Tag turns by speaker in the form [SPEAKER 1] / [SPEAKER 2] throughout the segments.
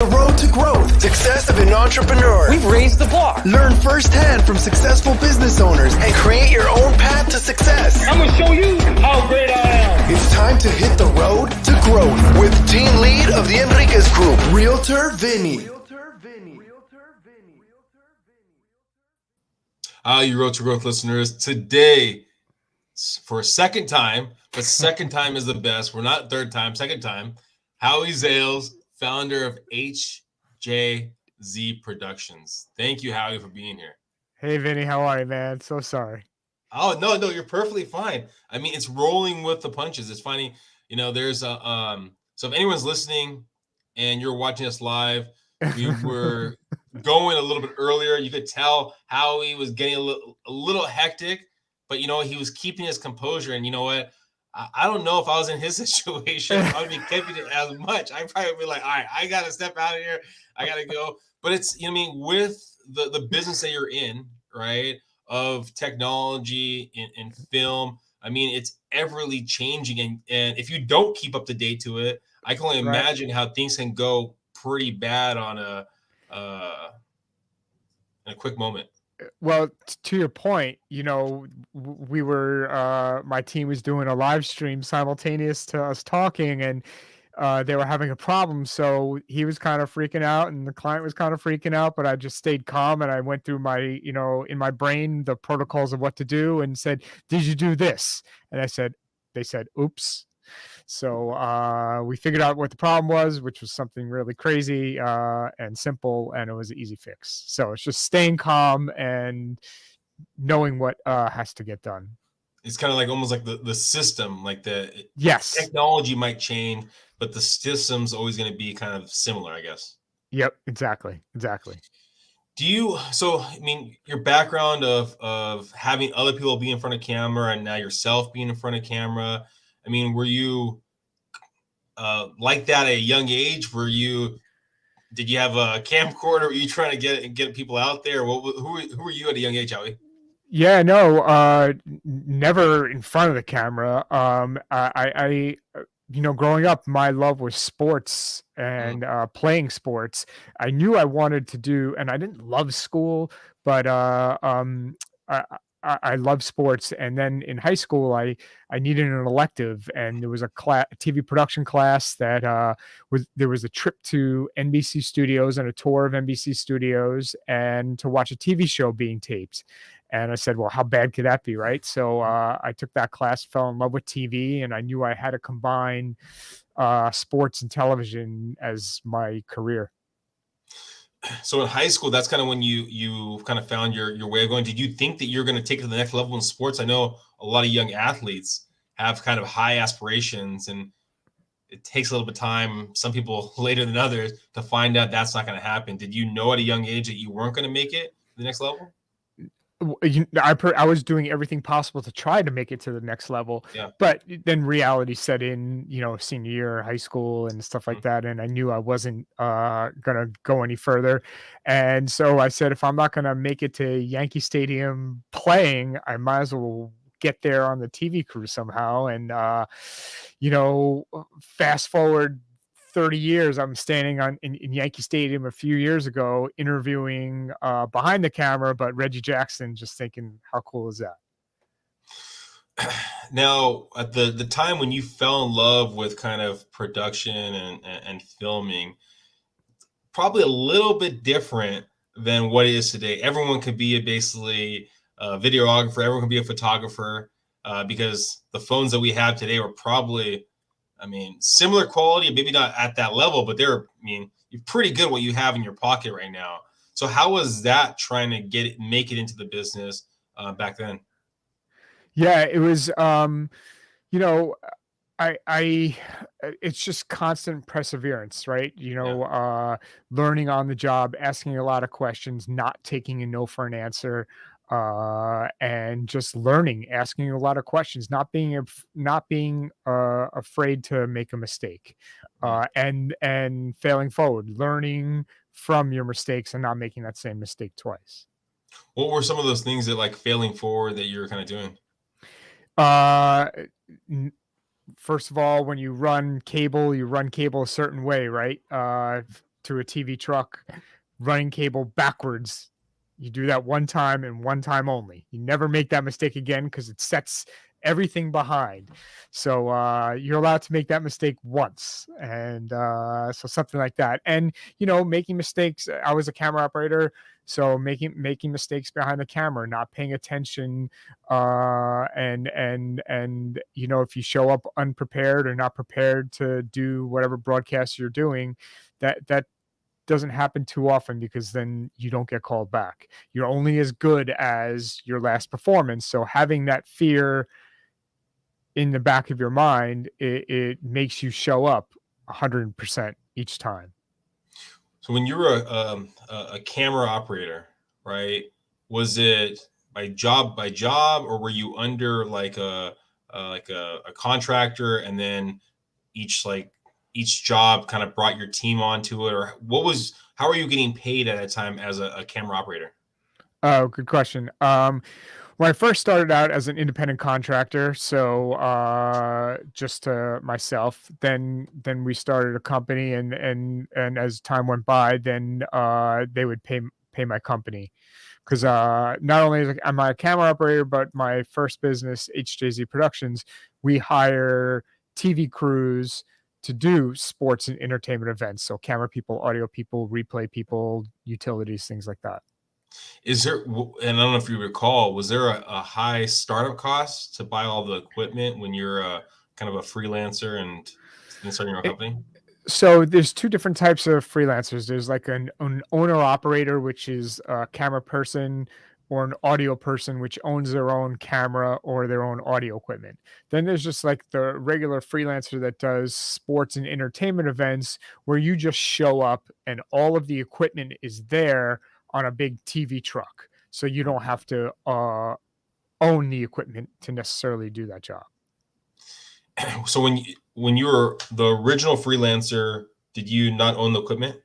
[SPEAKER 1] The road to growth, success of an entrepreneur.
[SPEAKER 2] We've raised the bar.
[SPEAKER 1] Learn firsthand from successful business owners and create your own path to success.
[SPEAKER 2] I'm going to show you how great I am.
[SPEAKER 1] It's time to hit the road to growth with team lead of the Enriquez Group, Realtor Vinny.
[SPEAKER 3] Hi, you Road to Growth listeners. Today, for a second time, but second time is the best. We're not third time, second time. Howie Zales, founder of HJZ Productions. Thank you, Howie, for being here.
[SPEAKER 4] Hey, Vinny, how are you, man? So sorry.
[SPEAKER 3] Oh, no, you're perfectly fine. I mean, it's rolling with the punches. It's funny. You know, there's a, so if anyone's listening and you're watching us live, we were going a little bit earlier. You could tell Howie was getting a little hectic, but, you know, he was keeping his composure. And you know what? I don't know if I was in his situation, I would be keeping it as much. I'd probably be like, all right, I got to step out of here. I got to go. But it's, you know what I mean, with the business that you're in, right, of technology and film, I mean, it's everly changing. And if you don't keep up to date to it, I can only imagine how things can go pretty bad on in a quick moment.
[SPEAKER 4] Well, to your point, you know, we were, my team was doing a live stream simultaneous to us talking, and they were having a problem. So he was kind of freaking out and the client was kind of freaking out, but I just stayed calm and I went through my, you know, in my brain, the protocols of what to do and said, did you do this? And they said, oops. So we figured out what the problem was, which was something really crazy and simple, and it was an easy fix. So it's just staying calm and knowing what has to get done.
[SPEAKER 3] It's kind of like almost like the system, like
[SPEAKER 4] yes,
[SPEAKER 3] technology might change, but the system's always going to be kind of similar, I guess.
[SPEAKER 4] Yep, exactly.
[SPEAKER 3] Do you, so, I mean, your background of having other people be in front of camera and now yourself being in front of camera, I mean, were you like that at a young age? Did you have a camcorder? Were you trying to get people out there? Who were you at a young age, Howie?
[SPEAKER 4] Yeah, no, never in front of the camera. I you know, growing up, my love was sports and playing sports. I knew I wanted to do, and I didn't love school, but I love sports. And then in high school, I needed an elective, and there was a TV production class that there was a trip to NBC studios and a tour of NBC studios and to watch a TV show being taped. And I said, well, how bad could that be, right? So I took that class, fell in love with TV, and I knew I had to combine sports and television as my career.
[SPEAKER 3] So in high school, that's kind of when you kind of found your way of going. Did you think that you're going to take it to the next level in sports? I know a lot of young athletes have kind of high aspirations, and it takes a little bit of time, some people later than others, to find out that's not going to happen. Did you know at a young age that you weren't going to make it to the next level?
[SPEAKER 4] I was doing everything possible to try to make it to the next level, but then reality set in, you know, senior year, high school and stuff like that. And I knew I wasn't going to go any further. And so I said, if I'm not going to make it to Yankee Stadium playing, I might as well get there on the TV crew somehow. And, you know, fast forward 30 years, I'm standing in Yankee Stadium a few years ago interviewing behind the camera, but Reggie Jackson, just thinking, how cool is that?
[SPEAKER 3] Now, at the time when you fell in love with kind of production and filming, probably a little bit different than what it is today. Everyone could be basically a videographer. Everyone can be a photographer because the phones that we have today were probably, I mean, similar quality, maybe not at that level, but you're pretty good what you have in your pocket right now. So how was that trying to make it into the business back then?
[SPEAKER 4] Yeah, it was, you know, it's just constant perseverance, right? You know, learning on the job, asking a lot of questions, not taking a no for an answer, and just learning, asking a lot of questions, not being afraid to make a mistake, and failing forward, learning from your mistakes and not making that same mistake twice.
[SPEAKER 3] What were some of those things that, like, failing forward that you were kind of doing?
[SPEAKER 4] First of all, when you run cable a certain way, right? to a TV truck, running cable backwards. You do that one time and one time only. You never make that mistake again because it sets everything behind. So you're allowed to make that mistake once. And so something like that. And, making mistakes. I was a camera operator. So making mistakes behind the camera, not paying attention, and if you show up unprepared or not prepared to do whatever broadcast you're doing, that doesn't happen too often, because then you don't get called back. You're only as good as your last performance. So having that fear in the back of your mind, it makes you show up 100% each time.
[SPEAKER 3] So when you were a camera operator, right? Was it by job, or were you under like a contractor, and then each job kind of brought your team onto it, or how are you getting paid at that time as a camera operator?
[SPEAKER 4] Oh, good question. When I first started out as an independent contractor, so just to myself, then we started a company, and as time went by, then they would pay my company, because not only am I a camera operator, but my first business, HJZ Productions, we hire TV crews to do sports and entertainment events. So camera people, audio people, replay people, utilities, things like that.
[SPEAKER 3] Is there, and I don't know if you recall, was there a high startup cost to buy all the equipment when you're kind of a freelancer and starting your own company?
[SPEAKER 4] So there's two different types of freelancers. There's like an owner operator, which is a camera person, or an audio person, which owns their own camera or their own audio equipment. Then there's just like the regular freelancer that does sports and entertainment events, where you just show up and all of the equipment is there on a big TV truck. So you don't have to own the equipment to necessarily do that job.
[SPEAKER 3] So when you were the original freelancer, did you not own the equipment,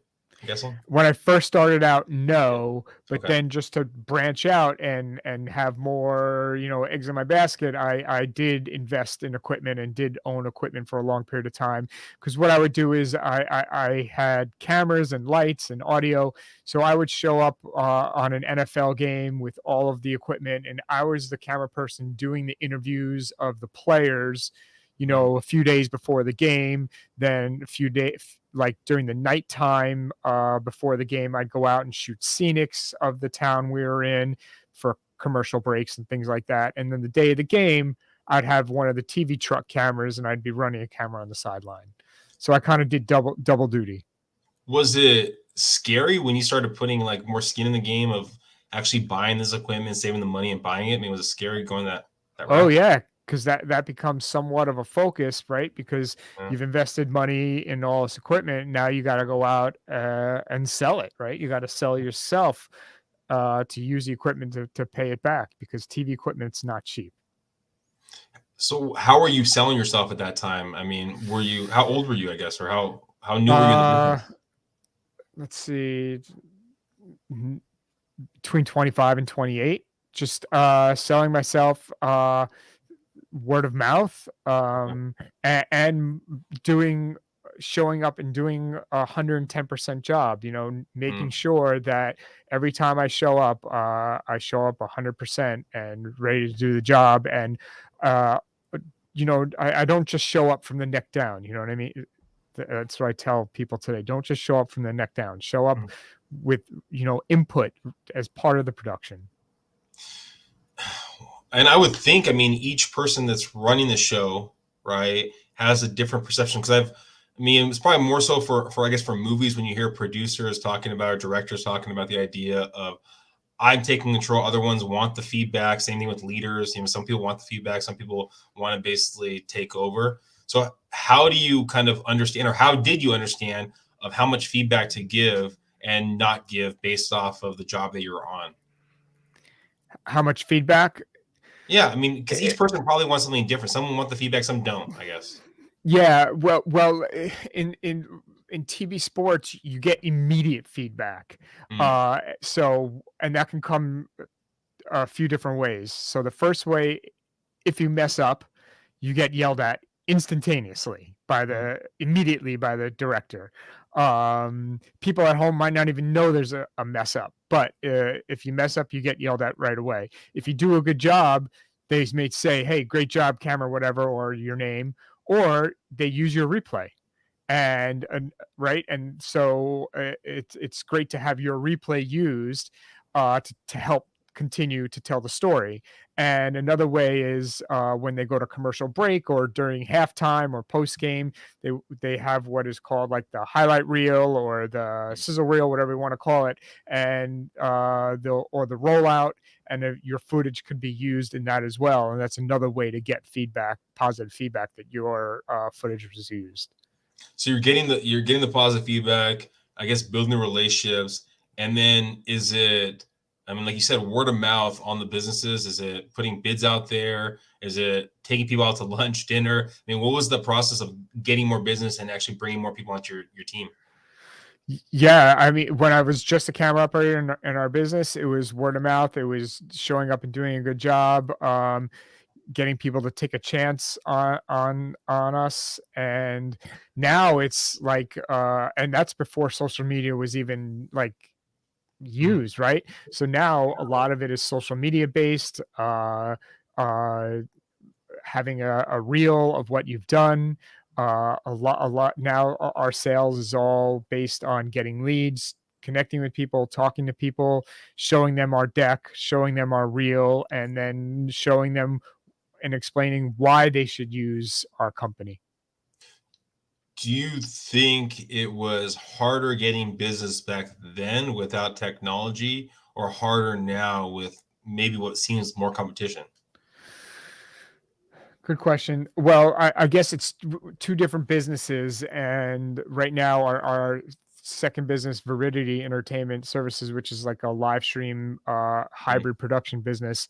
[SPEAKER 3] I'm guessing?
[SPEAKER 4] When I first started out, no, but
[SPEAKER 3] Okay.
[SPEAKER 4] then just to branch out and have more, eggs in my basket, I did invest in equipment and did own equipment for a long period of time. Because what I would do is I had cameras and lights and audio, so I would show up on an NFL game with all of the equipment, and I was the camera person doing the interviews of the players, a few days before the game. Then a few days, like during the nighttime before the game, I'd go out and shoot scenics of the town we were in for commercial breaks and things like that. And then the day of the game, I'd have one of the TV truck cameras, and I'd be running a camera on the sideline. So I kind of did double duty.
[SPEAKER 3] Was it scary when you started putting like more skin in the game of actually buying this equipment, saving the money and buying it? I mean, was it scary going that route?
[SPEAKER 4] Oh yeah, because that becomes somewhat of a focus, right? Because you've invested money in all this equipment. Now you got to go out and sell it, right? You got to sell yourself to use the equipment to pay it back, because TV equipment's not cheap.
[SPEAKER 3] So how were you selling yourself at that time? I mean, how old were you, I guess, or how new were you in the business?
[SPEAKER 4] Let's see, between 25 and 28, just selling myself word of mouth, and showing up and doing 110% job, making sure that every time I show up 100% and ready to do the job. And I don't just show up from the neck down. You know what I mean? That's what I tell people today. Don't just show up from the neck down. Show up with, input as part of the production.
[SPEAKER 3] And I would think, I mean, each person that's running the show, right, has a different perception. Because it's probably more so for I guess for movies, when you hear producers talking about, or directors talking about the idea of, I'm taking control. Other ones want the feedback. Same thing with leaders. Some people want the feedback. Some people want to basically take over. So how do you kind of understand, or how did you understand of how much feedback to give and not give based off of the job that you're on?
[SPEAKER 4] How much feedback?
[SPEAKER 3] Yeah, I mean, because each person probably wants something different. Some want the feedback, some don't, I guess.
[SPEAKER 4] Yeah, well, in TV sports, you get immediate feedback. So, and that can come a few different ways. So the first way, if you mess up, you get yelled at instantaneously immediately by the director. People at home might not even know there's a mess up, but if you mess up, you get yelled at right away. If you do a good job, they may say, hey, great job, camera, whatever, or your name, or they use your replay. And right, and so it's great to have your replay used to help continue to tell the story. And another way is when they go to commercial break or during halftime or post game, they have what is called like the highlight reel or the sizzle reel, whatever you want to call it, and the rollout, and your footage could be used in that as well. And that's another way to get feedback, positive feedback, that your footage was used.
[SPEAKER 3] So you're getting the positive feedback, I guess, building the relationships, and then is it, I mean, like you said, word of mouth on the businesses? Is it putting bids out there? Is it taking people out to lunch, dinner? I mean, what was the process of getting more business and actually bringing more people onto your team?
[SPEAKER 4] Yeah, I mean, when I was just a camera operator in our business, it was word of mouth. It was showing up and doing a good job, getting people to take a chance on us. And now it's like, and that's before social media was even like used, right? So now a lot of it is social media based, having a reel of what you've done. A lot now. Our sales is all based on getting leads, connecting with people, talking to people, showing them our deck, showing them our reel, and then showing them and explaining why they should use our company.
[SPEAKER 3] Do you think it was harder getting business back then without technology, or harder now with maybe what seems more competition?
[SPEAKER 4] Good question. Well, I guess it's two different businesses, and right now our second business, Viridity Entertainment Services, which is like a live stream hybrid production business,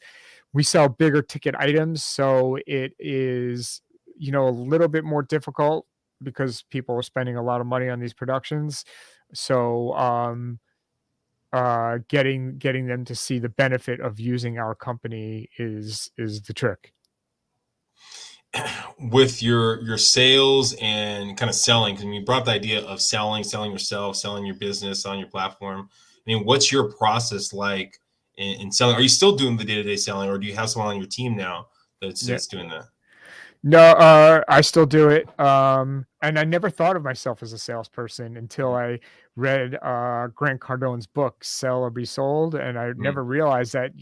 [SPEAKER 4] we sell bigger ticket items, so it is a little bit more difficult because people are spending a lot of money on these productions. So getting them to see the benefit of using our company is the trick.
[SPEAKER 3] With your sales and kind of selling, because you brought up the idea of selling yourself, selling your business on your platform. I mean, what's your process like in selling? Are you still doing the day-to-day selling, or do you have someone on your team now that's doing that?
[SPEAKER 4] No, I still do it. And I never thought of myself as a salesperson until I read Grant Cardone's book, Sell or Be Sold. And I never realized that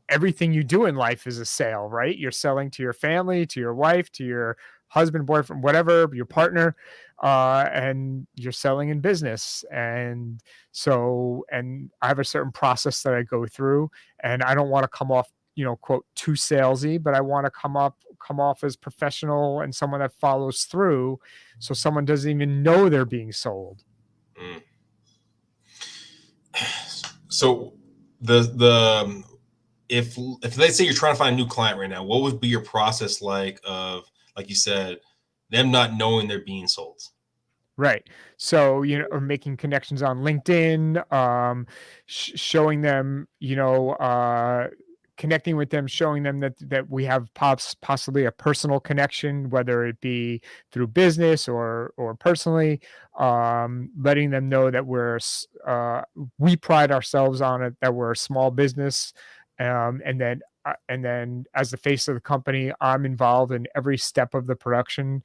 [SPEAKER 4] everything you do in life is a sale, right? You're selling to your family, to your wife, to your husband, boyfriend, whatever, your partner, and you're selling in business. And so, and I have a certain process that I go through, and I don't want to come off, quote, too salesy, but I want to come off as professional and someone that follows through, so someone doesn't even know they're being sold.
[SPEAKER 3] So the if let's say you're trying to find a new client right now, what would be your process like of, like you said, them not knowing they're being sold?
[SPEAKER 4] Right. So, or making connections on LinkedIn, showing them, connecting with them, showing them that we have possibly a personal connection, whether it be through business or personally, letting them know that we pride ourselves on it, that we're a small business. And then as the face of the company, I'm involved in every step of the production,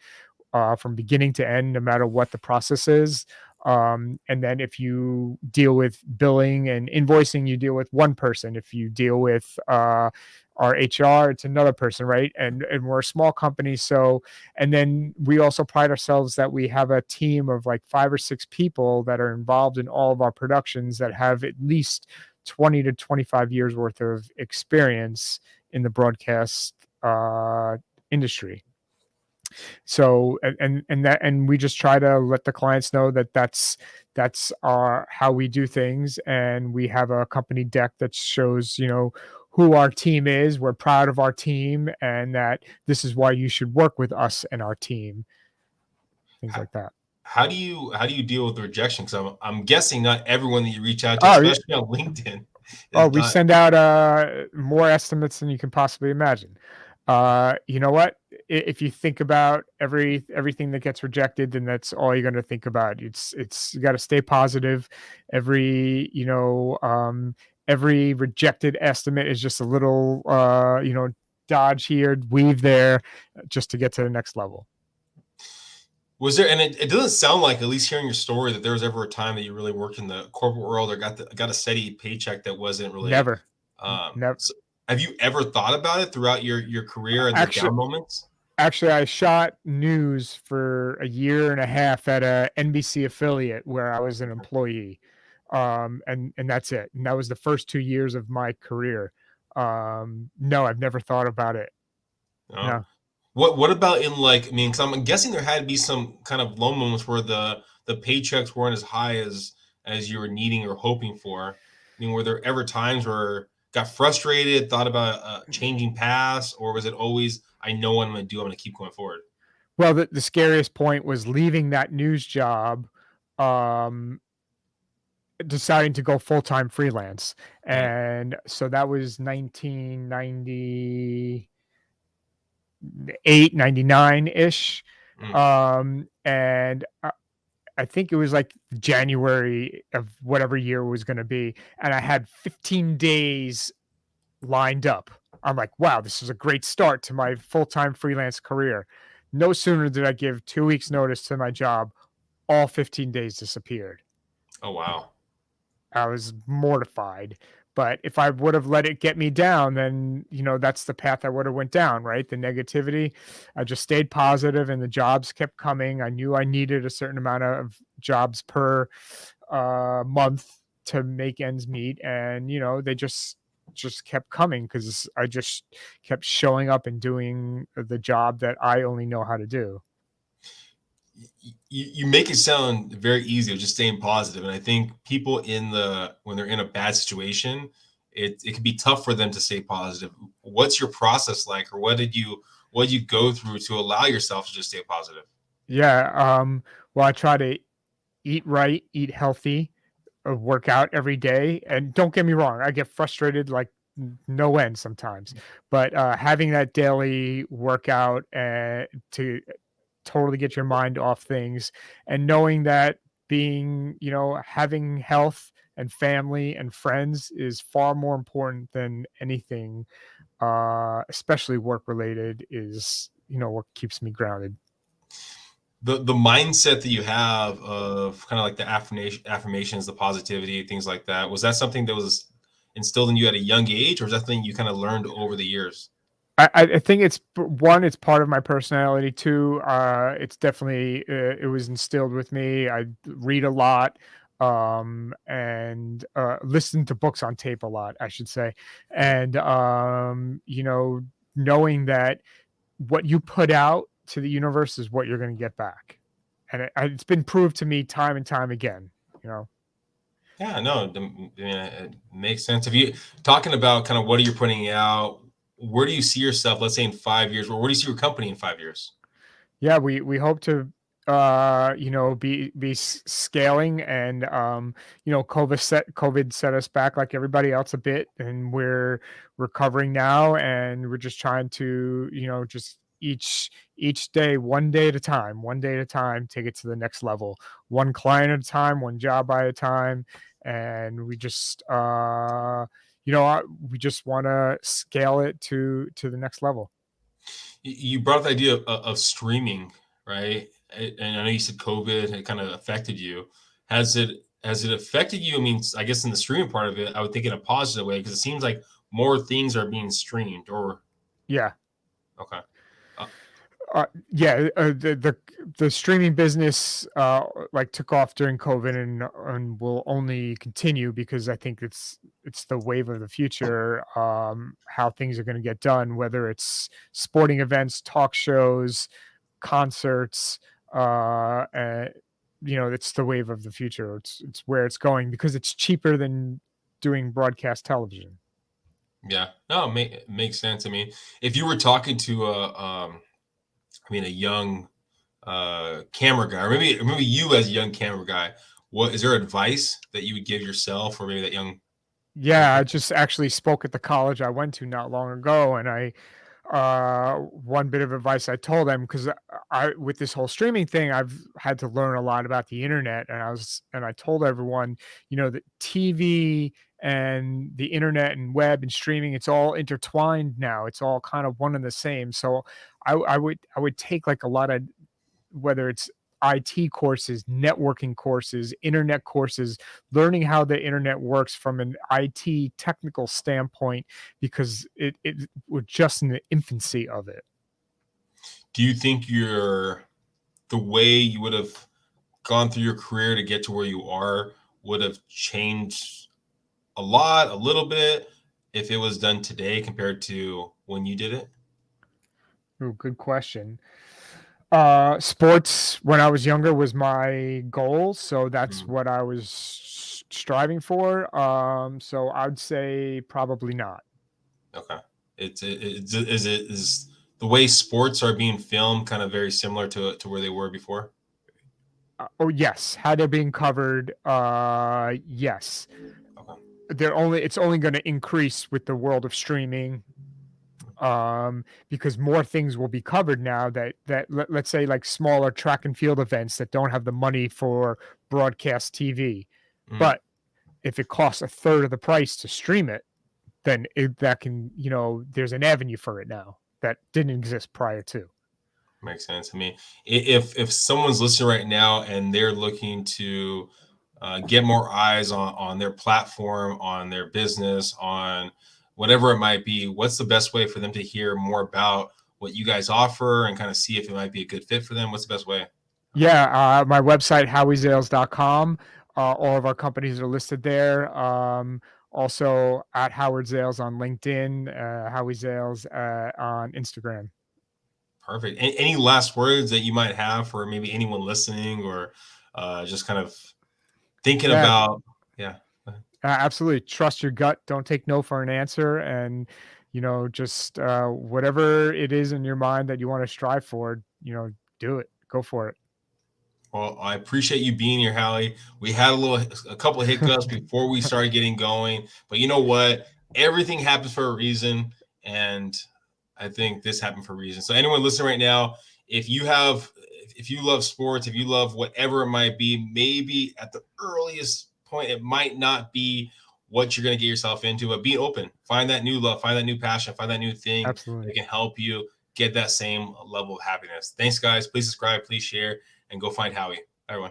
[SPEAKER 4] from beginning to end, no matter what the process is. And then if you deal with billing and invoicing, you deal with one person. If you deal with our HR, it's another person, right? And we're a small company. So, and then we also pride ourselves that we have a team of like 5 or 6 people that are involved in all of our productions that have at least 20 to 25 years worth of experience in the broadcast industry. So, and we just try to let the clients know that that's how we do things. And we have a company deck that shows, who our team is. We're proud of our team, and that this is why you should work with us and our team. Things like that.
[SPEAKER 3] How do you deal with the rejection? Because I'm guessing not everyone that you reach out to, especially on LinkedIn.
[SPEAKER 4] We send out more estimates than you can possibly imagine. You know what? if you think about everything that gets rejected, then that's all you're going to think about. You got to stay positive. Every, every rejected estimate is just a little, dodge here, weave there, just to get to the next level.
[SPEAKER 3] Was there, and it doesn't sound like, at least hearing your story, that there was ever a time that you really worked in the corporate world or got a steady paycheck that wasn't really
[SPEAKER 4] Never.
[SPEAKER 3] So have you ever thought about it throughout your career and the down moments?
[SPEAKER 4] Actually, I shot news for a year and a half at a NBC affiliate where I was an employee. And that's it. And that was the first 2 years of my career. No, I've never thought about it. No.
[SPEAKER 3] What about in, like, I mean, 'cause I'm guessing there had to be some kind of low moments where the paychecks weren't as high as you were needing or hoping for. I mean, were there ever times where got frustrated, thought about changing paths, or was it always, I know what I'm going to do, I'm going to keep going forward?
[SPEAKER 4] Well, the scariest point was leaving that news job, deciding to go full-time freelance. And so that was 1998, 99-ish. And I think it was like January of whatever year it was going to be. And I had 15 days lined up. I'm like, wow, this is a great start to my full-time freelance career. No sooner did I give 2 weeks notice to my job, all 15 days disappeared.
[SPEAKER 3] Oh, wow.
[SPEAKER 4] I was mortified. But if I would have let it get me down, then, that's the path I would have went down, right? The negativity. I just stayed positive and the jobs kept coming. I knew I needed a certain amount of jobs per month to make ends meet. And, they just kept coming because I just kept showing up and doing the job that I only know how to do.
[SPEAKER 3] You make it sound very easy of just staying positive. And I think people when they're in a bad situation, it can be tough for them to stay positive. What's your process like, or what did you go through to allow yourself to just stay positive?
[SPEAKER 4] Yeah. Well, I try to eat right, eat healthy, work out every day. And don't get me wrong, I get frustrated like no end sometimes, but having that daily workout to totally get your mind off things, and knowing that being, having health and family and friends is far more important than anything, especially work related, is, what keeps me grounded.
[SPEAKER 3] The mindset that you have of kind of like the affirmations, the positivity, things like that, was that something that was instilled in you at a young age, or is that something you kind of learned over the years?
[SPEAKER 4] I think it's part of my personality. Two, it's definitely it was instilled with me. I read a lot, and listen to books on tape a lot, I should say. And knowing that what you put out to the universe is what you're going to get back, and it's been proved to me time and time again.
[SPEAKER 3] Yeah, no, it makes sense. If you talking about kind of what are you putting out, where do you see yourself, let's say in 5 years, or where do you see your company in 5 years?
[SPEAKER 4] Yeah, we hope to be scaling, and COVID set us back like everybody else a bit, and we're recovering now, and we're just trying to just each day, one day at a time, take it to the next level, one client at a time, one job by a time. And we just we just want to scale it to the next level.
[SPEAKER 3] You brought up the idea of streaming, right? And I know you said COVID had kind of affected you. Has it affected you? I mean, I guess in the streaming part of it, I would think in a positive way, because it seems like more things are being streamed. Or
[SPEAKER 4] yeah.
[SPEAKER 3] Okay.
[SPEAKER 4] The streaming business like took off during COVID, and will only continue, because I think it's the wave of the future. How things are going to get done, whether it's sporting events, talk shows, concerts, it's the wave of the future. It's where it's going, because it's cheaper than doing broadcast television.
[SPEAKER 3] Yeah, no, it makes sense. I mean, if you were talking to a young camera guy, or maybe you as a young camera guy, what is there advice that you would give yourself, or maybe that young?
[SPEAKER 4] Yeah, I just actually spoke at the college I went to not long ago, and I one bit of advice I told them, because with this whole streaming thing, I've had to learn a lot about the internet, and I told everyone, that TV and the internet and web and streaming, it's all intertwined now. It's all kind of one and the same. So I would take like a lot of, whether it's IT courses, networking courses, internet courses, learning how the internet works from an IT technical standpoint, because we're just in the infancy of it.
[SPEAKER 3] Do you think the way you would have gone through your career to get to where you are would have changed a lot, a little bit, if it was done today compared to when you did it?
[SPEAKER 4] Ooh, good question. Sports when I was younger was my goal, so that's what I was striving for. So I'd say probably not.
[SPEAKER 3] Okay. Is the way sports are being filmed kind of very similar to where they were before?
[SPEAKER 4] Oh yes, how they're being covered. Yes.
[SPEAKER 3] Okay.
[SPEAKER 4] It's only going to increase with the world of streaming, because more things will be covered now, let's say like smaller track and field events that don't have the money for broadcast TV. But if it costs a third of the price to stream it, then that can, there's an avenue for it now that didn't exist prior to.
[SPEAKER 3] Makes sense. I mean, if someone's listening right now and they're looking to get more eyes on their platform, on their business, on whatever it might be, what's the best way for them to hear more about what you guys offer and kind of see if it might be a good fit for them? What's the best way?
[SPEAKER 4] Yeah, my website, howiezales.com. All of our companies are listed there. Also at Howard Zales on LinkedIn, Howie Zales on Instagram.
[SPEAKER 3] Perfect. Any last words that you might have for maybe anyone listening, or just kind of thinking about? Yeah.
[SPEAKER 4] Absolutely. Trust your gut. Don't take no for an answer. And, just whatever it is in your mind that you want to strive for, do it. Go for it.
[SPEAKER 3] Well, I appreciate you being here, Howie. We had a couple of hiccups before we started getting going, but you know what? Everything happens for a reason, and I think this happened for a reason. So anyone listening right now, if you love sports, if you love whatever it might be, maybe at the earliest point, it might not be what you're going to get yourself into, but be open. Find that new love, find that new passion, find that new thing
[SPEAKER 4] Absolutely.
[SPEAKER 3] that can help you get that same level of happiness. Thanks, guys. Please subscribe, please share, and go find Howie. Everyone.